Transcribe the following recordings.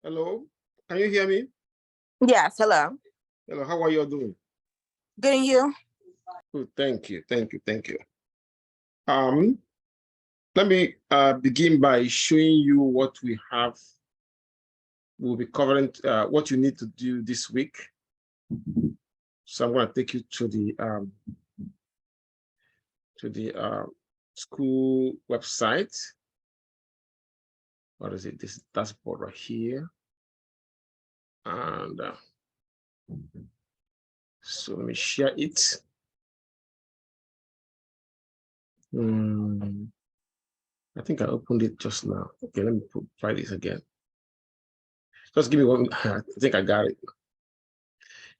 Hello, can you hear me? Yes, hello. Hello, how are you all doing? Good, and you? Good, thank you, thank you, thank you. Let me begin by showing you what we have. We'll be covering what you need to do this week. So I'm going to take you to the school website. What is it? This dashboard right here. And so let me share it. I think I opened it just now. Okay, let me try this again. Just give me one. I think I got it.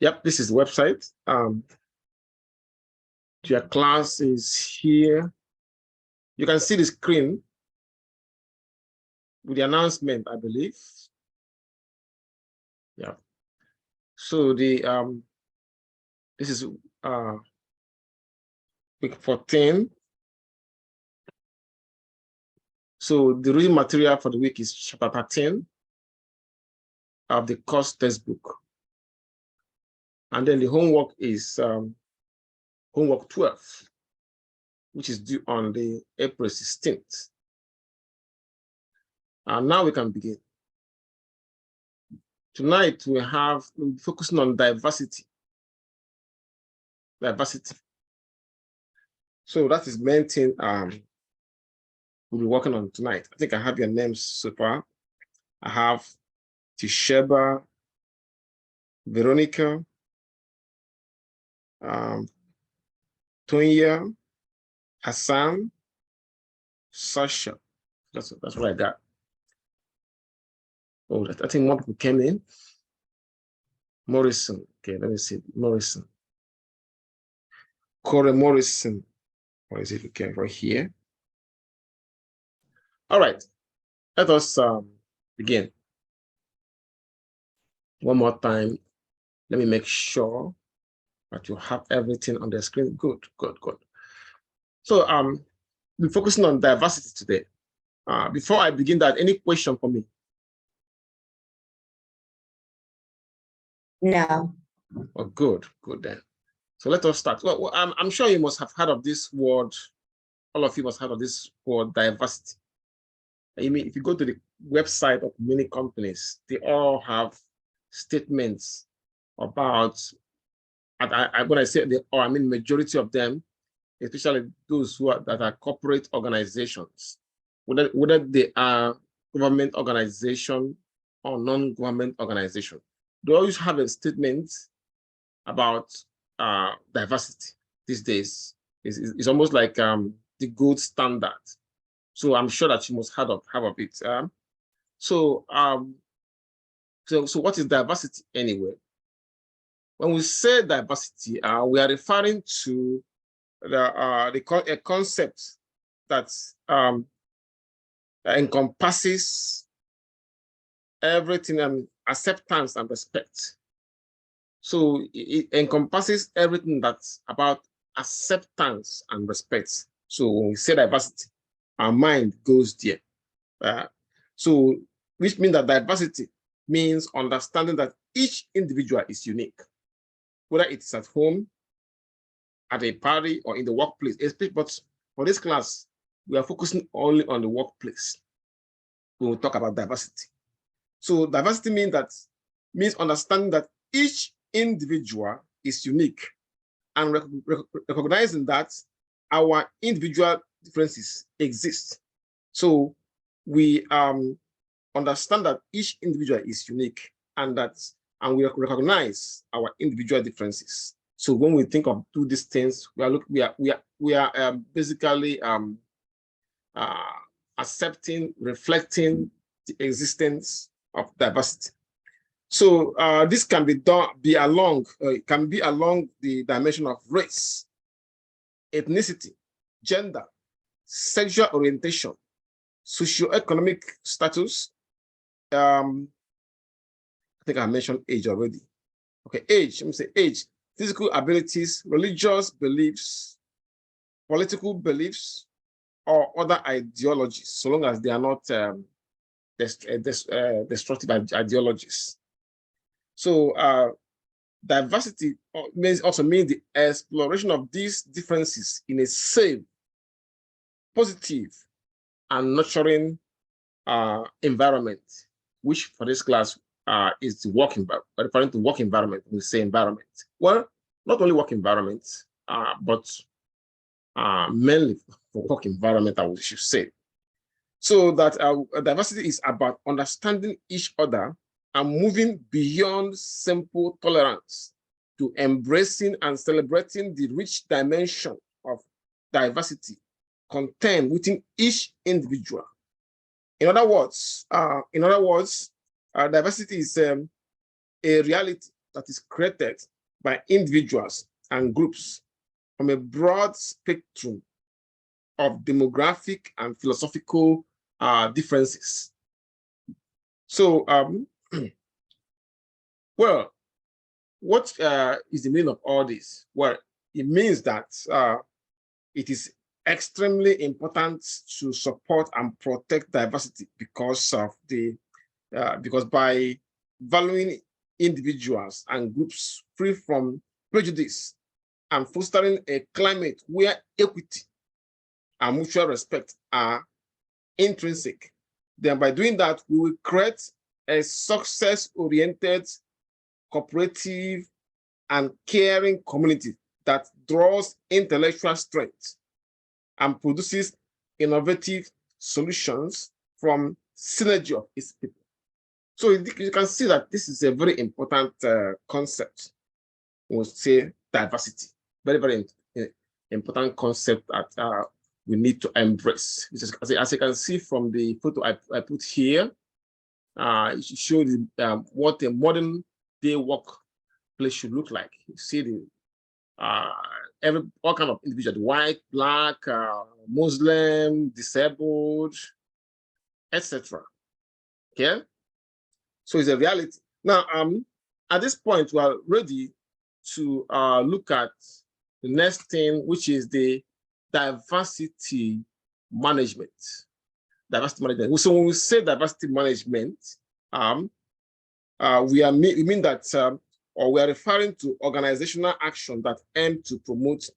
Yep, this is the website. Your class is here. You can see the screen with the announcement, I believe. Yeah. So the this is week 14. So the reading material for the week is chapter 13 of the course textbook. And then the homework is homework 12, which is due on the April 16th. And now we can begin. Tonight we'll be focusing on diversity. Diversity. So that is main thing we'll be working on tonight. I think I have your names so far. I have Tisheba, Veronica, Tonya, Hassan, Sasha. That's what I got. Oh, I think more people came in. Morrison. Okay, let me see. Morrison. Corey Morrison. Or is it okay right here? All right. Let us begin. One more time. Let me make sure that you have everything on the screen. Good, good, good. So we're focusing on diversity today. Before I begin that, any question for me? No. Oh, good, good then. So let us start. Well, I'm sure you must have heard of this word. All of you must have heard of this word, diversity. I mean, if you go to the website of many companies, they all have statements about, when I say they all, I mean majority of them, especially those that are corporate organizations, whether they are government organization or non-government organization, they always have a statement about diversity these days. It's almost like the gold standard. So I'm sure that you must have of it. So what is diversity anyway? When we say diversity, we are referring to a concept that encompasses everything and acceptance and respect. So it encompasses everything that's about acceptance and respect. So when we say diversity, our mind goes there. So which means that diversity means understanding that each individual is unique, whether it's at home, at a party, or in the workplace. But for this class, we are focusing only on the workplace when we talk about diversity. So diversity means understanding that each individual is unique and recognizing that our individual differences exist. So we understand that each individual is unique and we recognize our individual differences. So when we think of do these things, we are basically accepting, reflecting the existence of diversity. So this can be along the dimension of race, ethnicity, gender, sexual orientation, socioeconomic status. I think I mentioned age already. Okay, age. Let me say age. Physical abilities, religious beliefs, political beliefs, or other ideologies, so long as they are not destructive ideologies. So diversity also means the exploration of these differences in a safe, positive, and nurturing environment, which for this class is the work environment. Referring to work environment, we say environment. Well, not only work environment, but mainly for work environment, I should say. So that diversity is about understanding each other and moving beyond simple tolerance to embracing and celebrating the rich dimension of diversity contained within each individual. In other words, diversity is a reality that is created by individuals and groups from a broad spectrum of demographic and philosophical differences. So, well, what is the meaning of all this? Well, it means that it is extremely important to support and protect diversity because of because by valuing individuals and groups free from prejudice and fostering a climate where equity and mutual respect are intrinsic, then by doing that, we will create a success-oriented, cooperative, and caring community that draws intellectual strength and produces innovative solutions from synergy of its people. So you can see that this is a very important concept. We'll say diversity, very, very important concept that we need to embrace. As you can see from the photo I put here, it shows what a modern day workplace should look like. You see the all kind of individuals: white, black, Muslim, disabled, etc. Okay, so it's a reality. Now, at this point, we are ready to look at the next thing, which is the diversity management. Diversity management. So when we say diversity management, we mean that, or we are referring to organizational action that aim to promote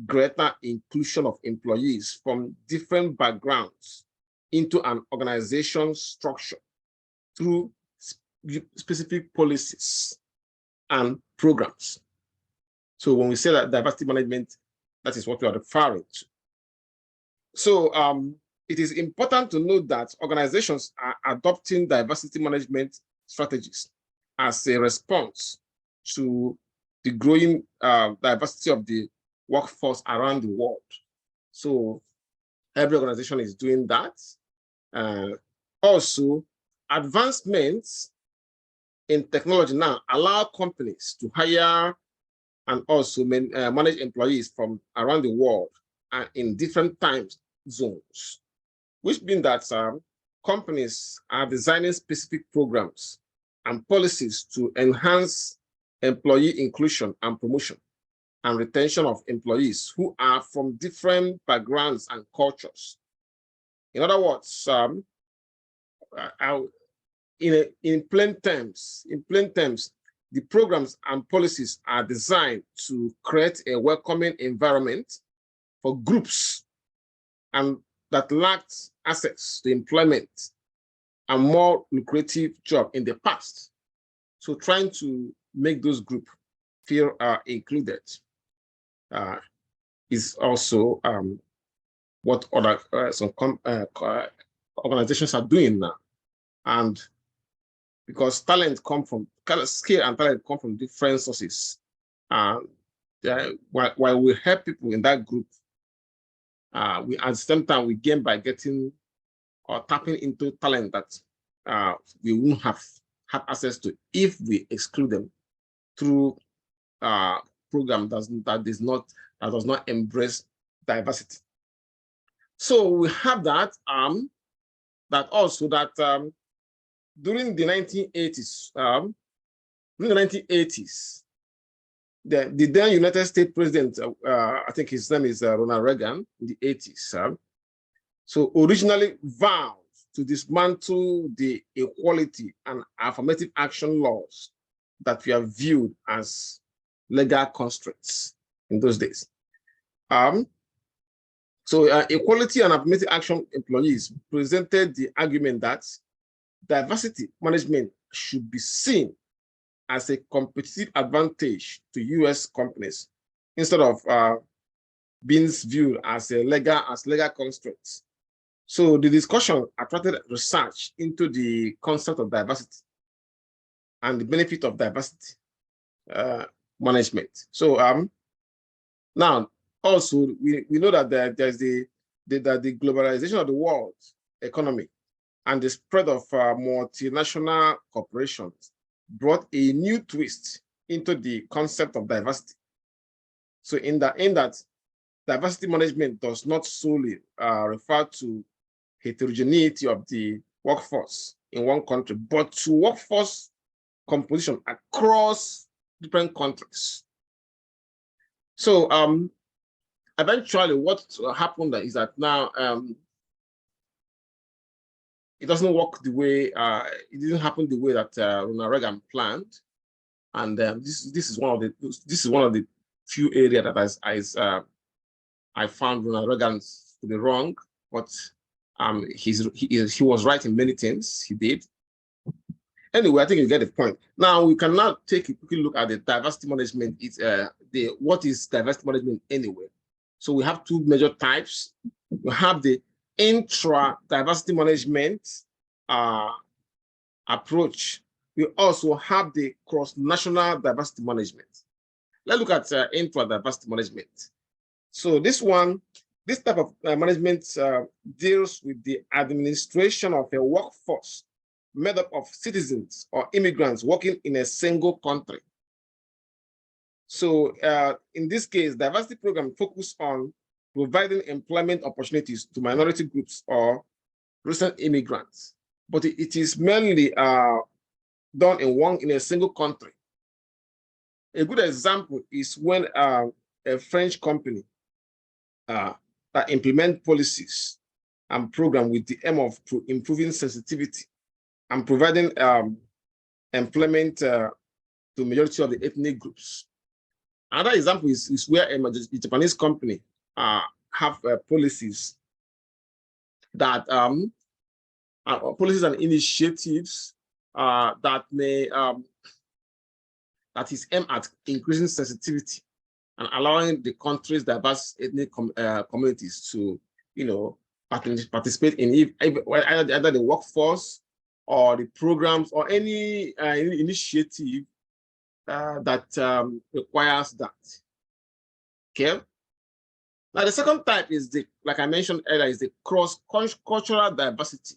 greater inclusion of employees from different backgrounds into an organization structure through specific policies and programs. So when we say that diversity management, that is what we are referring to. So it is important to note that organizations are adopting diversity management strategies as a response to the growing diversity of the workforce around the world. So every organization is doing that. Also, advancements in technology now allow companies to hire and also manage employees from around the world and in different time zones, which means that companies are designing specific programs and policies to enhance employee inclusion and promotion and retention of employees who are from different backgrounds and cultures. In other words, in plain terms, the programs and policies are designed to create a welcoming environment for groups and that lacked access to employment and more lucrative job in the past. So trying to make those groups feel included is also what other some organizations are doing now. And because skill and talent come from different sources, while we help people in that group, we at the same time we gain by getting or tapping into talent that we won't have access to if we exclude them through program that does not embrace diversity. So we have that during the 1980s, the then United States President, I think his name is Ronald Reagan, in the 80s, so originally vowed to dismantle the equality and affirmative action laws that we have viewed as legal constraints in those days. So equality and affirmative action employees presented the argument that diversity management should be seen as a competitive advantage to US companies instead of being viewed as legal constraints. So the discussion attracted research into the concept of diversity and the benefit of diversity management. So now also we know that there's the globalization of the world economy and the spread of multinational corporations brought a new twist into the concept of diversity. So in that diversity management does not solely refer to heterogeneity of the workforce in one country, but to workforce composition across different countries. So eventually what happened is that now it doesn't work the way, it didn't happen the way that Ronald Reagan planned. And this is one of the few areas that I found Ronald Reagan to be wrong, but he was right in many things he did. Anyway, I think you get the point. Now we can now take a quick look at the diversity management. What is diversity management anyway? So we have two major types. We have the intra-diversity management approach. We also have the cross-national diversity management. Let's look at intra-diversity management. So this type of management deals with the administration of a workforce made up of citizens or immigrants working in a single country. So in this case, diversity program focus on providing employment opportunities to minority groups or recent immigrants, but it is mainly done in a single country. A good example is when a French company that implement policies and program with the aim of improving sensitivity and providing employment to majority of the ethnic groups. Another example is where a Japanese company have policies that policies and initiatives that is aimed at increasing sensitivity and allowing the country's diverse ethnic communities to, participate in either the workforce or the programs or any initiative that requires that. Okay. Now the second type is like I mentioned earlier, is the cross-cultural diversity.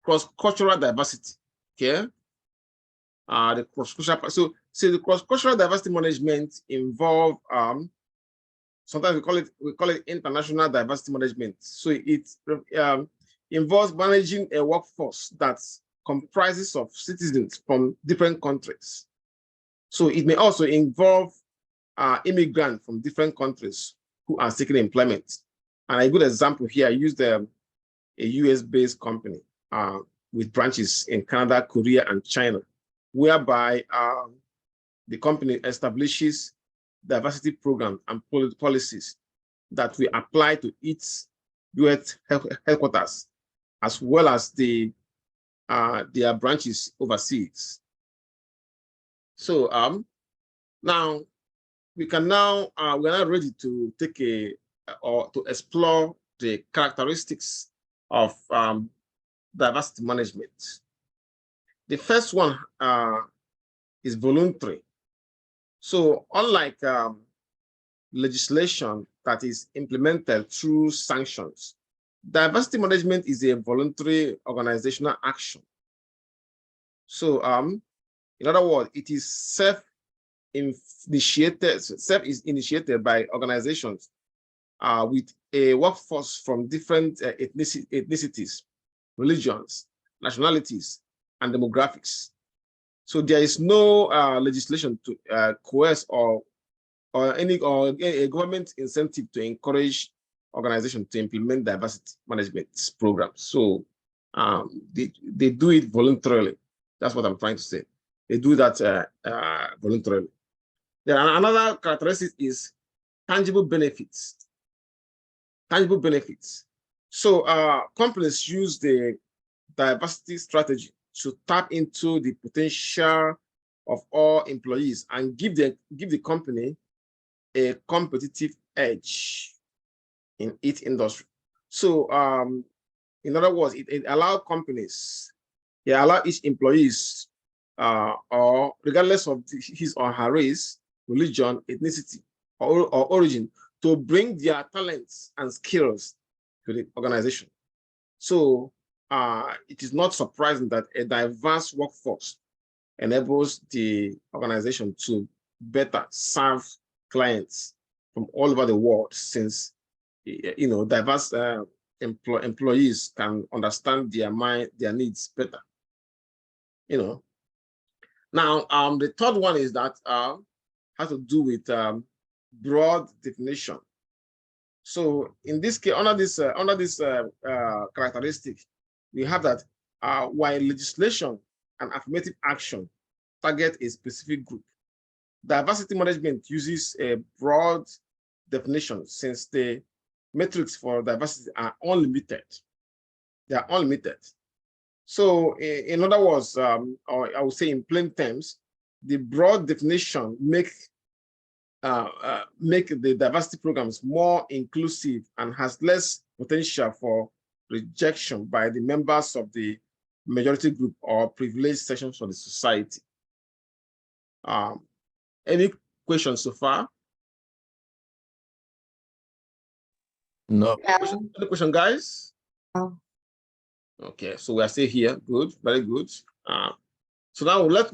Cross-cultural diversity. Okay. The cross-cultural. So the cross-cultural diversity management involve sometimes we call it international diversity management. So it involves managing a workforce that comprises of citizens from different countries. So it may also involve immigrants from different countries who are seeking employment. And a good example here, I used a US-based company with branches in Canada, Korea, and China, whereby the company establishes diversity programs and policies that we apply to its US headquarters, as well as their branches overseas. So now we're now ready to take to explore the characteristics of diversity management. The first one is voluntary. So unlike legislation that is implemented through sanctions, diversity management is a voluntary organizational action. So in other words, it is self-initiated by organizations with a workforce from different ethnicities, religions, nationalities, and demographics. So there is no legislation to coerce or a government incentive to encourage organization to implement diversity management programs. So they do it voluntarily. That's what I'm trying to say. They do that voluntarily. Then another characteristic is tangible benefits. Tangible benefits. So companies use the diversity strategy to tap into the potential of all employees and give the company a competitive edge in its industry. So in other words, it allows companies, it allows each employees, or regardless of his or her race, religion, ethnicity, or origin, to bring their talents and skills to the organization. So it is not surprising that a diverse workforce enables the organization to better serve clients from all over the world, since diverse employees can understand their needs better. Now the third one is that has to do with broad definition. So in this case, under this characteristic, we have that while legislation and affirmative action target a specific group, diversity management uses a broad definition, since the metrics for diversity are unlimited. They are unlimited. So in other words, or I would say in plain terms, the broad definition make the diversity programs more inclusive and has less potential for rejection by the members of the majority group or privileged sections of the society. Any questions so far? No. Any question, guys? No. Okay, so we are still here. Good, very good. So now let's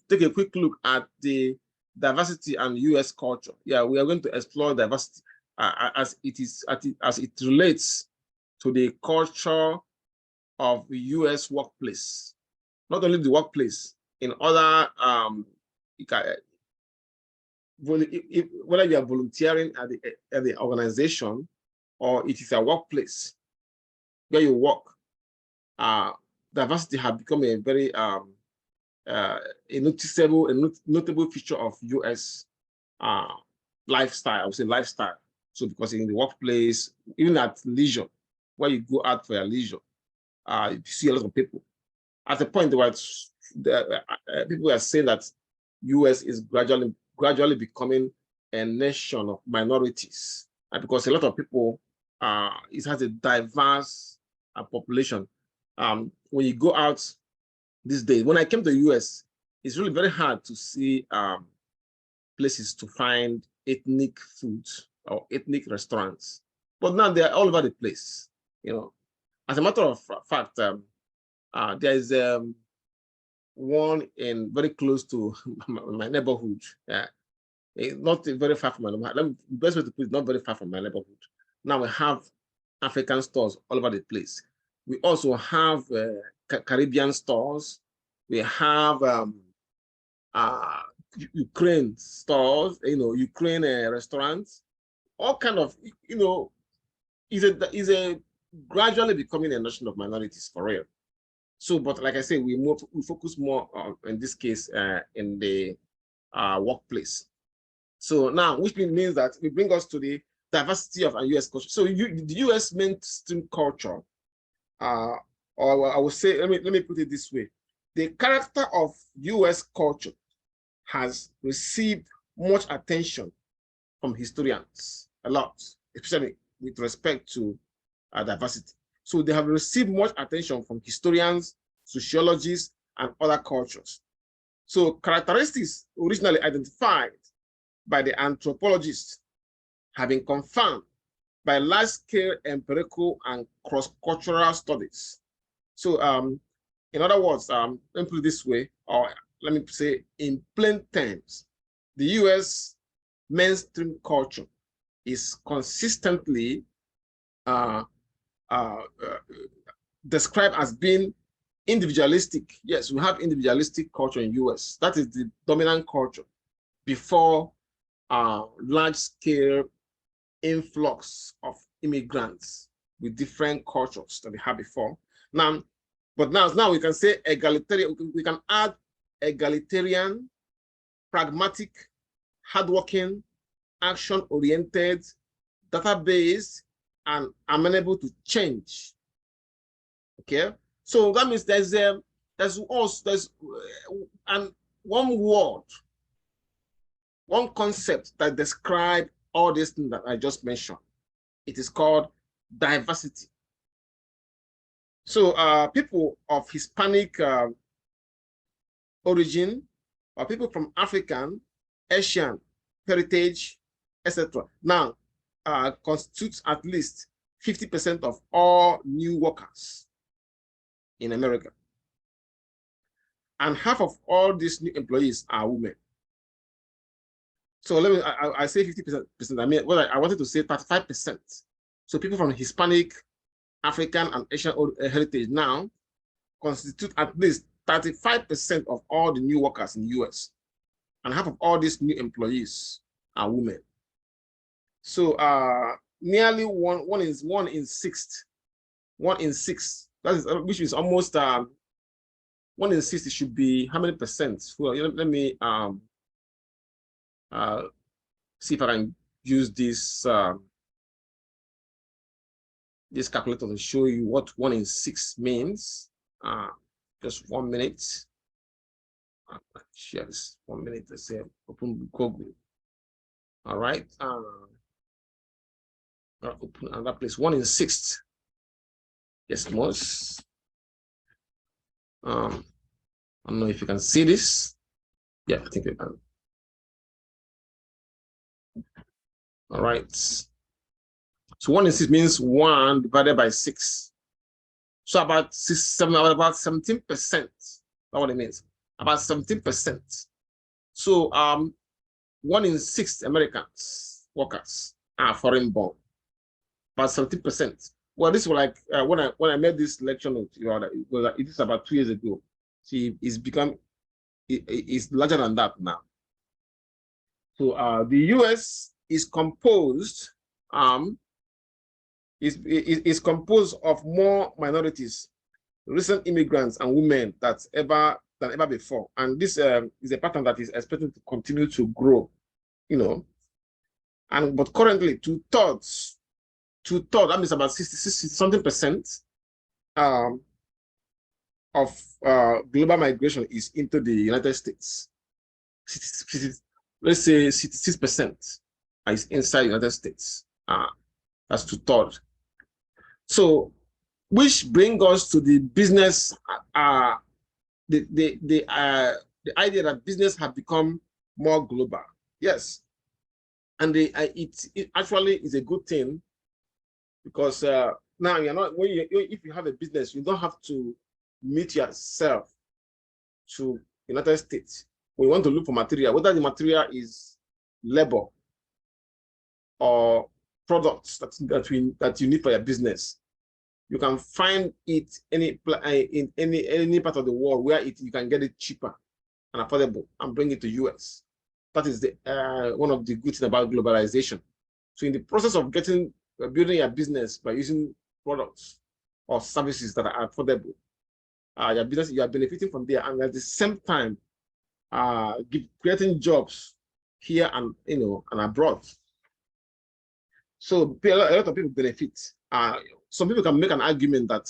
take a quick look at the diversity and US culture. Yeah, we are going to explore diversity as it relates to the culture of the US workplace. Not only the workplace, in other whether you are volunteering at the organization or it is a workplace where you work, diversity has become a very a notable feature of US lifestyle. I would say lifestyle. So because in the workplace, even at leisure, where you go out for your leisure, you see a lot of people. At the point where people are saying that US is gradually becoming a nation of minorities, because a lot of people, it has a diverse population. When you go out these days, when I came to the US, it's really very hard to see places to find ethnic food or ethnic restaurants. But now they're all over the place. As a matter of fact, there is one very close to my neighborhood. Yeah, not very far from my neighborhood. The best way to put it, not very far from my neighborhood. Now we have African stores all over the place. We also have Caribbean stores. We have Ukraine stores. Ukraine restaurants. All kind of, is a gradually becoming a nation of minorities for real. So, but like I say, we focus more on, in this case, in the workplace. So now, which means that we bring us to the diversity of our US culture. So the US mainstream culture, or I would say, let me put it this way: the character of US culture has received much attention from historians, a lot, especially with respect to diversity. So they have received much attention from historians, sociologists, and other cultures. So characteristics originally identified by the anthropologists have been confirmed by large-scale empirical and cross-cultural studies. So in other words, let me put it this way, or let me say in plain terms, the US mainstream culture is consistently described as being individualistic. Yes, we have individualistic culture in US. That is the dominant culture before large-scale influx of immigrants with different cultures that we had before. Now, now we can say egalitarian, we can add egalitarian, pragmatic, hardworking, action-oriented, data-based, and amenable to change. Okay, so that means there's one word, one concept that describes all these things that I just mentioned. It is called diversity. So people of Hispanic origin, or people from African, Asian heritage, etc., now constitutes at least 50% of all new workers in America. And half of all these new employees are women. So let me, I say 50%. I mean, well, I wanted to say 35%. So people from Hispanic, African, and Asian heritage now constitute at least 35% of all the new workers in the US. And half of all these new employees are women. So nearly one in six. That is, which is almost 1 in 6. It should be how many percent? Well, let me see if I can use this this calculator to show you what 1 in 6 means. Just 1 minute. Share this 1 minute. Let's say open Google. All right. Open another place. 1 in 6. Yes, most. I don't know if you can see this. Yeah, I think you can. All right. So 1 in 6 means 1 divided by 6. So about 17%. That's what it means. About 17%. So 1 in 6 Americans workers are foreign born. About 17%. Well, this was like when I made this lecture note, it is about 2 years ago. See, it's larger than that now. So the US is composed is composed of more minorities, recent immigrants, and women than ever before. And this is a pattern that is expected to continue to grow, you know. But currently, two-thirds, that means about 60-something% of global migration is into the United States. Let's say 66% is inside the United States. That's 2/3. So, which brings us to the business, the idea that business have become more global. Yes, and it actually is a good thing, because now you're not, if you have a business, you don't have to meet yourself to United States. We want to look for material, whether the material is labor or products that you need for your business. You can find it in any part of the world where you can get it cheaper and affordable and bring it to US. That is the one of the good things about globalization. So in the process of building your business by using products or services that are affordable, your business, you are benefiting from there, and at the same time creating jobs here and and abroad. So a lot of people benefit. Some people can make an argument that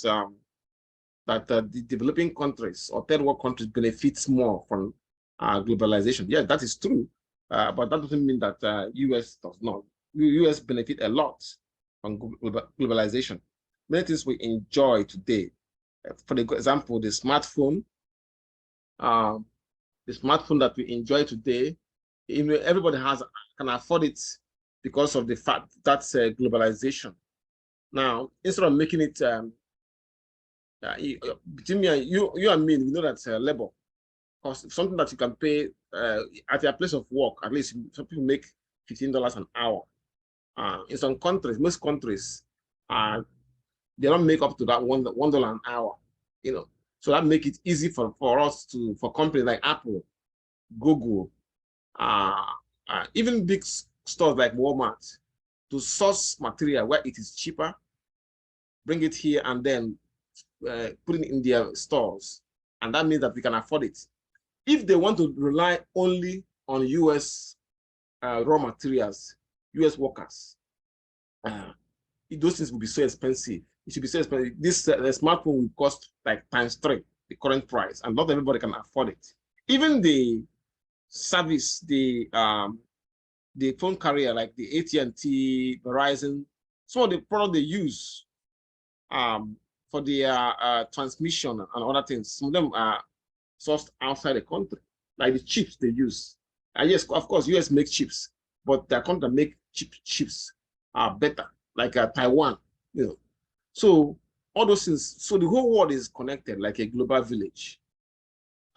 the developing countries or third world countries benefits more from globalization. Yeah, that is true, but that doesn't mean that US does not. US benefit a lot from globalization. Many things we enjoy today, for example, the smartphone. The smartphone that we enjoy today, everybody can afford it because of the fact that's globalization. Now, instead of making it between you and me, we know that's labor, because something that you can pay at your place of work. At least some people make $15 an hour. In some countries, most countries, they don't make up to that $1 an hour. So that make it easy for companies like Apple, Google, even big stores like Walmart to source material where it is cheaper, bring it here, and then put it in their stores. And that means that we can afford it. If they want to rely only on US raw materials, US workers, those things will be so expensive. It should be so expensive. This smartphone will cost like ×3 the current price, and not everybody can afford it. Even the service, the phone carrier like the AT&T, Verizon, some of the product they use for the transmission and other things, some of them are sourced outside the country, like the chips they use. And yes, of course, US makes chips, but the country that make chips are better, like Taiwan, you know. So all those things, so the whole world is connected like a global village,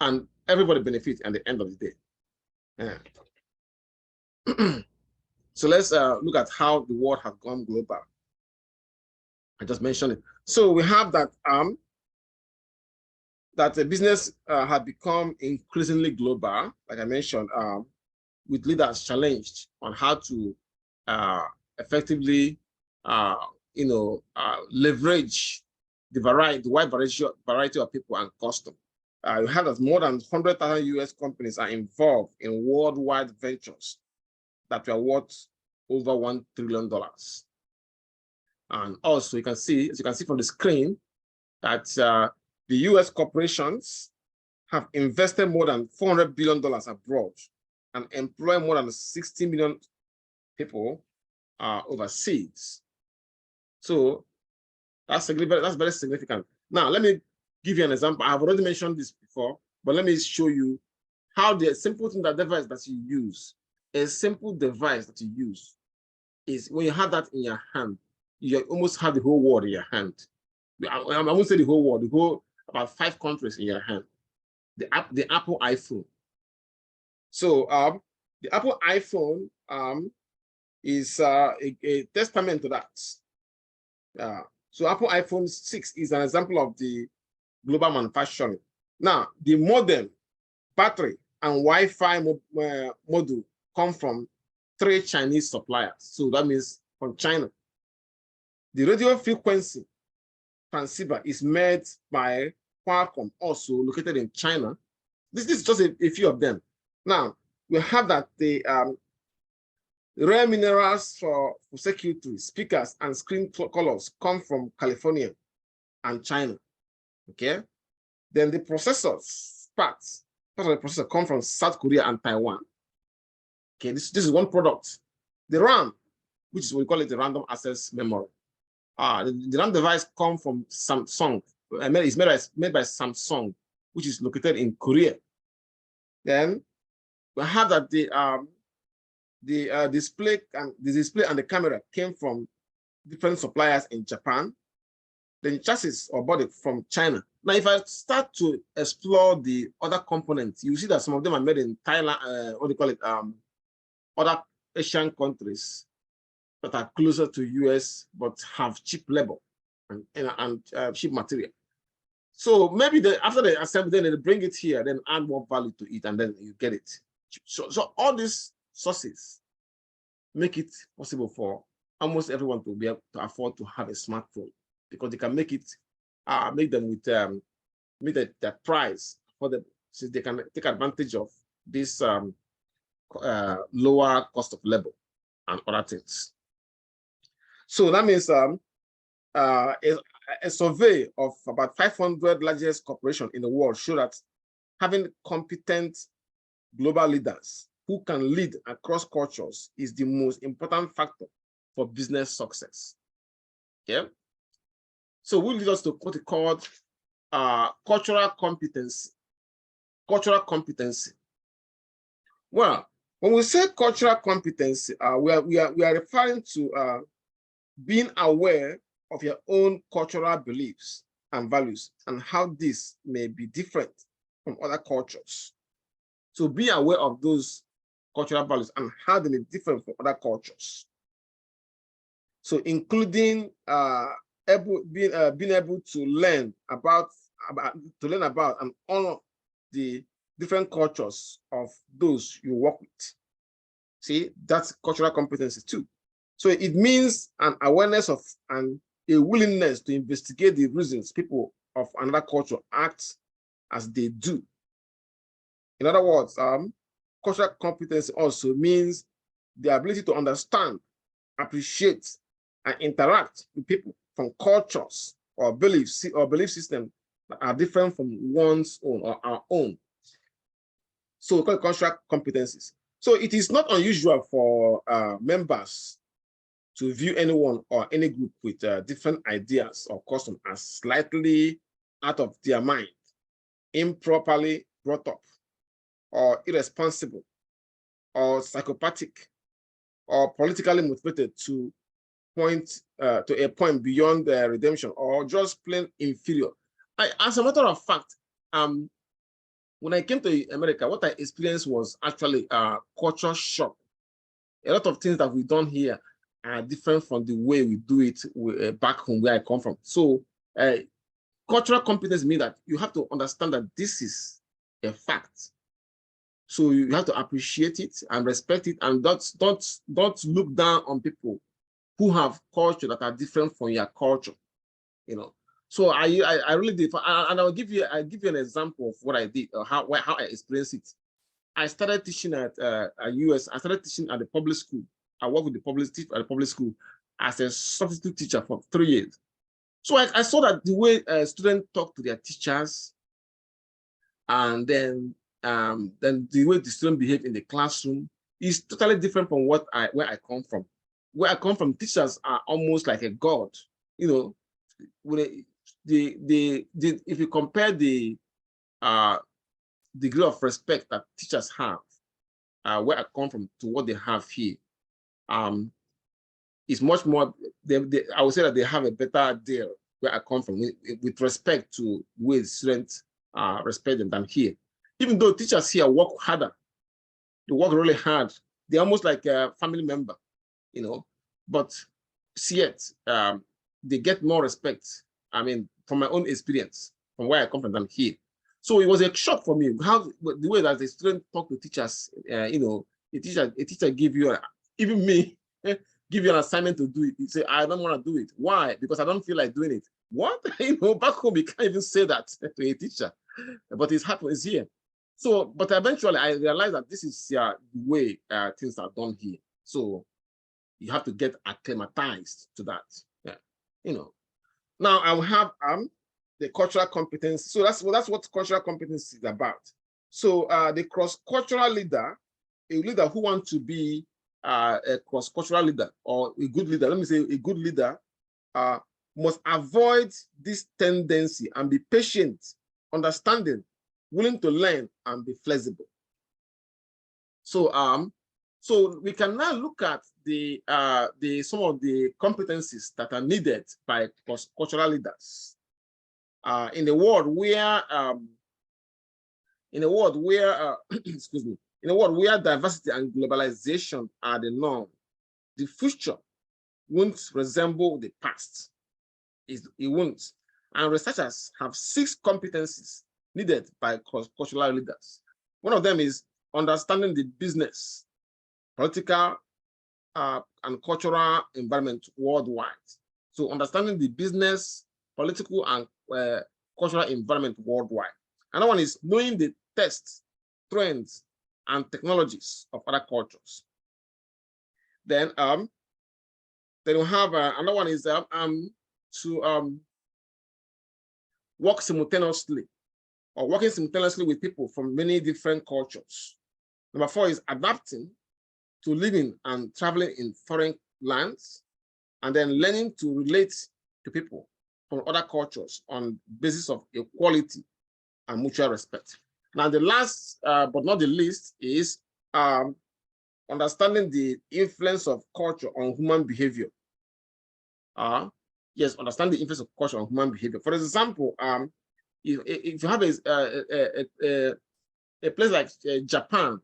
and everybody benefits at the end of the day. Yeah. So let's look at how the world has gone global. I just mentioned it. So we have that that the business had become increasingly global, like I mentioned, with leaders challenged on how to effectively, leverage the wide variety of people and custom. You have that more than 100,000 US companies are involved in worldwide ventures that were worth over $1 trillion. And also, as you can see from the screen, that the US corporations have invested more than $400 billion abroad and employ more than 60 million people overseas. So that's very significant. Now, let me give you an example. I've already mentioned this before, but let me show you how the simple thing, that device that you use, a simple device that you use is when you have that in your hand, you almost have the whole world in your hand. I won't say the whole world, about 5 countries in your hand. The Apple iPhone. So the Apple iPhone is a testament to that. So Apple iPhone 6 is an example of the global manufacturing. Now, the modem, battery, and Wi-Fi module come from 3 Chinese suppliers. So that means from China. The radio frequency transceiver is made by Qualcomm, also located in China. This is just a few of them. Now, we have that the rare minerals for circuitry, speakers, and screen colors come from California and China. Okay. Then the processors, parts of the processor come from South Korea and Taiwan. Okay, this is one product. The RAM, which is what we call it the random access memory. The RAM device comes from Samsung. It's made by Samsung, which is located in Korea. Then we have that the display and the camera came from different suppliers in Japan. Then chassis or body from China. Now, if I start to explore the other components, you see that some of them are made in Thailand, what do you call it, other Asian countries that are closer to US but have cheap labor and cheap material. So maybe after they assemble, then they bring it here, then add more value to it, and then you get it. So all these sources make it possible for almost everyone to be able to afford to have a smartphone, because they can make them with the price for them, so they can take advantage of this lower cost of labor and other things. So that means a survey of about 500 largest corporations in the world show that having competent global leaders who can lead across cultures is the most important factor for business success. Okay. So we'll lead us to what we call cultural competency. Cultural competency. Well, when we say cultural competency, we are referring to being aware of your own cultural beliefs and values and how this may be different from other cultures. So be aware of those cultural values and how they may be different from other cultures. So including being able to learn about and honor the different cultures of those you work with. See, that's cultural competency too. So it means an awareness of and a willingness to investigate the reasons people of another culture act as they do. In other words, cultural competence also means the ability to understand, appreciate, and interact with people from cultures or belief systems that are different from one's own or our own. So we call it cultural competencies. So it is not unusual for members to view anyone or any group with different ideas or customs as slightly out of their mind, improperly brought up, or irresponsible, or psychopathic, or politically motivated to a point beyond their redemption, or just plain inferior. As a matter of fact, when I came to America, what I experienced was actually culture shock. A lot of things that we done here are different from the way we do it back home where I come from. So cultural competence means that you have to understand that this is a fact. So you have to appreciate it and respect it, and don't look down on people who have culture that are different from your culture, you know. So I really did, and I'll give you an example of what I did or how I experienced it. I started teaching at US. I started teaching at the public school. I worked with the public school as a substitute teacher for 3 years. So I saw that the way students talk to their teachers, and then the way the students behave in the classroom is totally different from where I come from. Where I come from, teachers are almost like a god, you know. If you compare the degree of respect that teachers have where I come from to what they have here, it's much more. I would say that they have a better deal where I come from with respect to the way students respect them than here. Even though teachers here work harder, they work really hard. They're almost like a family member, you know. But yet they get more respect. I mean, from my own experience, from where I come from than here. So it was a shock for me how the way that the student talk to teachers. You know, a teacher give you even me give you an assignment to do it. You say, I don't want to do it. Why? Because I don't feel like doing it. What? You know, back home you can't even say that to a teacher, but it's happening here. So, but eventually I realized that this is the way things are done here. So you have to get acclimatized to that. Yeah, you know. Now I will have the cultural competence. So that's what cultural competence is about. So the cross-cultural leader, a leader who wants to be a cross-cultural leader or a good leader, let me say a good leader, must avoid this tendency and be patient, understanding, willing to learn, and be flexible. So so we can now look at some of the competencies that are needed by cross-cultural leaders in a world where excuse me, in a world where diversity and globalization are the norm. The future won't resemble the past. It won't. And researchers have 6 competencies needed by cross-cultural leaders. One of them is understanding the business, political, and cultural environment worldwide. So understanding the business, political, and cultural environment worldwide. Another one is knowing the tastes, trends, and technologies of other cultures. Then we have another one is to work simultaneously or working simultaneously with people from many different cultures. Number 4 is adapting to living and traveling in foreign lands, and then learning to relate to people from other cultures on the basis of equality and mutual respect. Now, the last but not the least is understanding the influence of culture on human behavior. Yes, understand the influence of culture on human behavior. For example, if you have a place like Japan,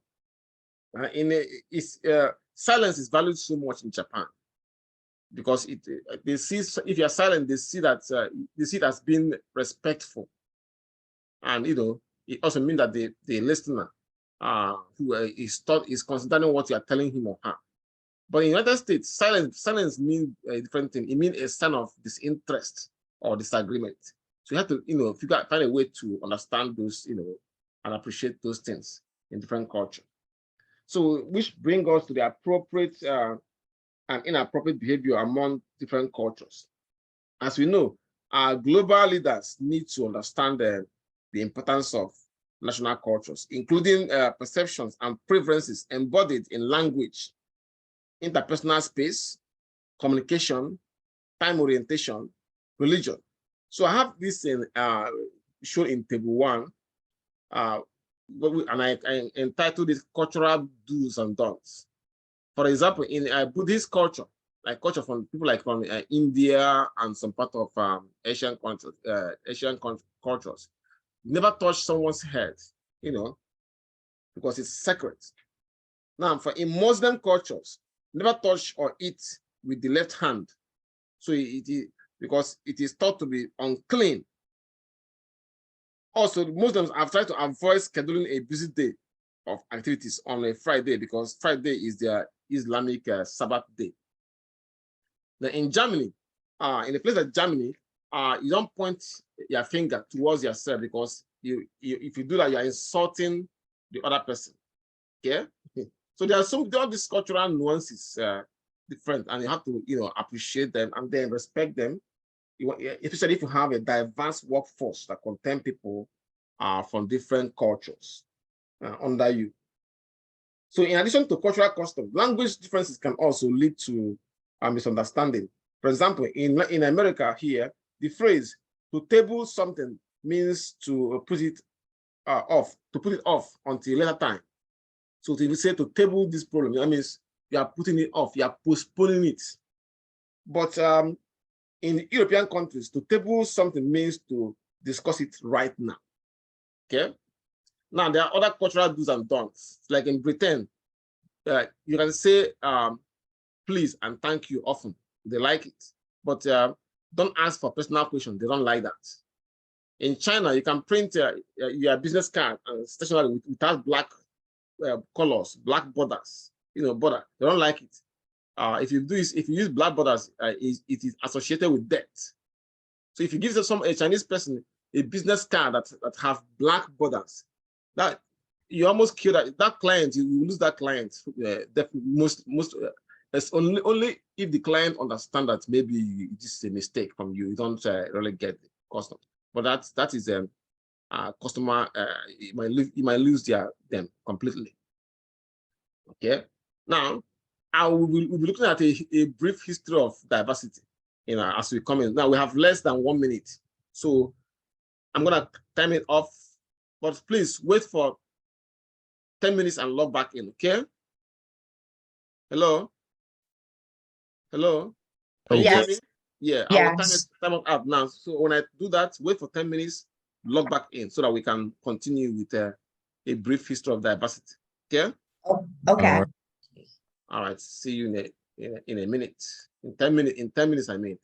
silence is valued so much in Japan because they see if you are silent, they see that they see it as being respectful, and you know it also means that the listener who is considering what you are telling him or her, But in the United States, silence means a different thing. It means a sign of disinterest or disagreement. So you have to, find a way to understand those, and appreciate those things in different cultures. So which brings us to the appropriate and inappropriate behavior among different cultures. As we know, our global leaders need to understand the importance of national cultures, including perceptions and preferences embodied in language, interpersonal space, communication, time orientation, religion. So I have this in shown in table 1, and I entitled it cultural do's and don'ts. For example, in Buddhist culture, like culture from people like from India and some part of Asian cultures, never touch someone's head, because it's sacred. Now, in Muslim cultures, never touch or eat with the left hand. So because it is thought to be unclean. Also, Muslims have tried to avoid scheduling a busy day of activities on a Friday because Friday is their Islamic Sabbath day. Now, in Germany, in a place like Germany, you don't point your finger towards yourself because if you do that, you're insulting the other person. Okay, so there are these cultural nuances different, and you have to appreciate them and then respect them. Especially if you have a diverse workforce that contain people from different cultures under you. So in addition to cultural customs, language differences can also lead to misunderstanding. For example, in America here, the phrase "to table something" means to put it off until later time. So if you say to table this problem, that means you are putting it off, you are postponing it. But in European countries, to table something means to discuss it right now. Okay. Now there are other cultural do's and don'ts. Like in Britain, you can say please and thank you often. They like it, but don't ask for personal questions. They don't like that. In China, you can print your business card and stationery without black colors, black borders. Border. They don't like it. If you use black borders, it is associated with debt. So if you give a Chinese person a business card that have black borders, that you almost kill that client. You lose that client. It's only if the client understands that maybe this is a mistake from you. You don't really get the customer. But that is customer. You might lose them completely. Okay. Now, we'll be looking at a brief history of diversity, as we come in. Now we have less than 1 minute, so I'm gonna time it off. But please wait for 10 minutes and log back in. Okay. Hello. Hello. Can you hear me? Yeah. I will time it up now. So when I do that, wait for 10 minutes, log back in, so that we can continue with a brief history of diversity. Okay. Oh, okay. All right. See you in a minute. In 10 minutes, I mean.